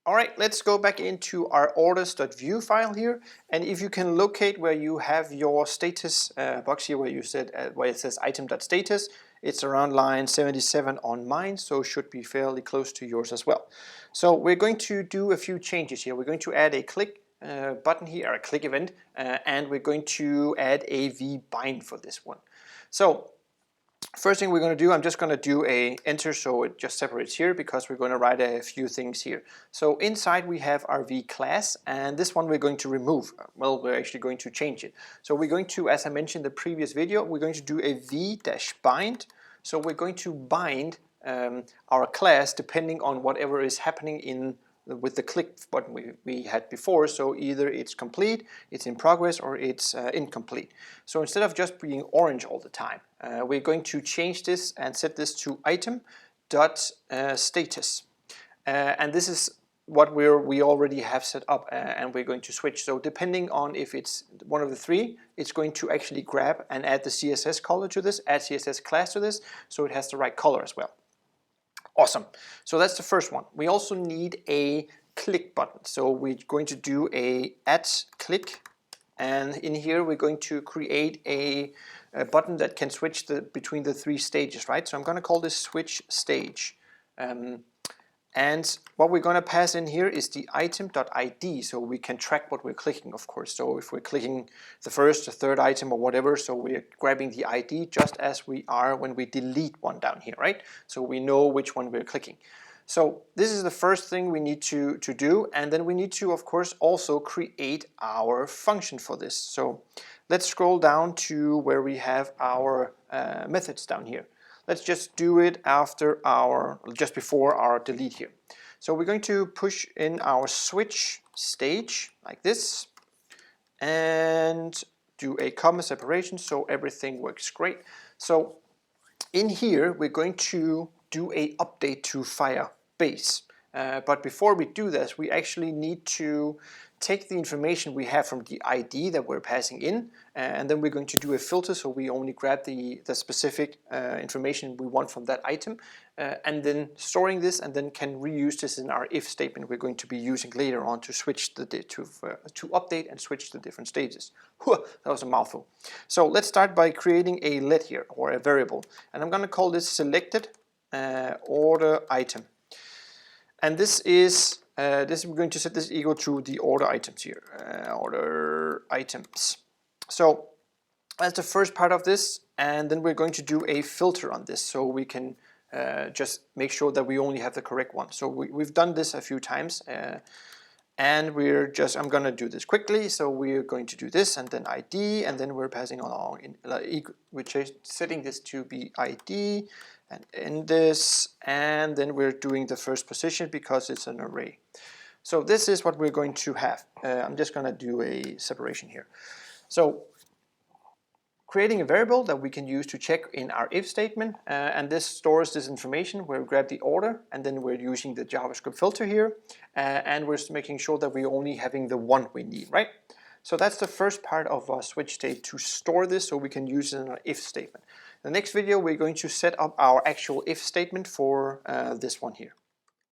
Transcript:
All right, let's go back into our orders.vue file here, and if you can locate where you have your status box here, where you said where it says item.status, it's around line 77 on mine, so it should be fairly close to yours as well. So we're going to do a few changes here. We're going to add a click button here, or a click event, and we're going to add a vbind for this one. So first thing we're going to do, I'm just going to do a enter so it just separates here, because we're going to write a few things here. So inside we have our v class, and this one we're going to remove. Well, we're actually going to change it. So we're going to, as I mentioned in the previous video, we're going to do a v-bind. So we're going to bind our class depending on whatever is happening with the click button we had before. So either it's complete, it's in progress, or it's incomplete. So instead of just being orange all the time, we're going to change this and set this to item.status. And this is what we already have set up, and we're going to switch. So depending on if it's one of the three, it's going to actually grab and add the CSS color to this, add CSS class to this, so it has the right color as well. Awesome. So that's the first one. We also need a click button. So we're going to do a add click, and in here we're going to create a button that can switch between the three stages, right? So I'm going to call this switchStage. And what we're going to pass in here is the item.id, so we can track what we're clicking, of course. So if we're clicking the first or third item or whatever, so we're grabbing the ID just as we are when we delete one down here, right? So we know which one we're clicking. So this is the first thing we need to do, and then we need to, of course, also create our function for this. So let's scroll down to where we have our methods down here. Let's just do it just before our delete here. So we're going to push in our switch stage like this, and do a comma separation so everything works great. So in here we're going to do a update to Firebase. But before we do this, we actually need to take the information we have from the ID that we're passing in, and then we're going to do a filter, so we only grab the specific information we want from that item, and then storing this, and then can reuse this in our if statement we're going to be using later on to switch to update and switch the different stages. That was a mouthful. So let's start by creating a let here, or a variable, and I'm going to call this selected order item. And this is we're going to set this equal to the order items here, order items. So that's the first part of this, and then we're going to do a filter on this, so we can just make sure that we only have the correct one. So we've done this a few times, and I'm going to do this quickly. So we're going to do this, and then ID, and then we're passing along we're setting this to be ID, and in this, and then we're doing the first position because it's an array. So this is what we're going to have. I'm just going to do a separation here. So creating a variable that we can use to check in our if statement, and this stores this information where we grab the order, and then we're using the JavaScript filter here, and we're making sure that we're only having the one we need, right? So that's the first part of our switch state, to store this so we can use it in our if statement. In the next video we're going to set up our actual if statement for this one here.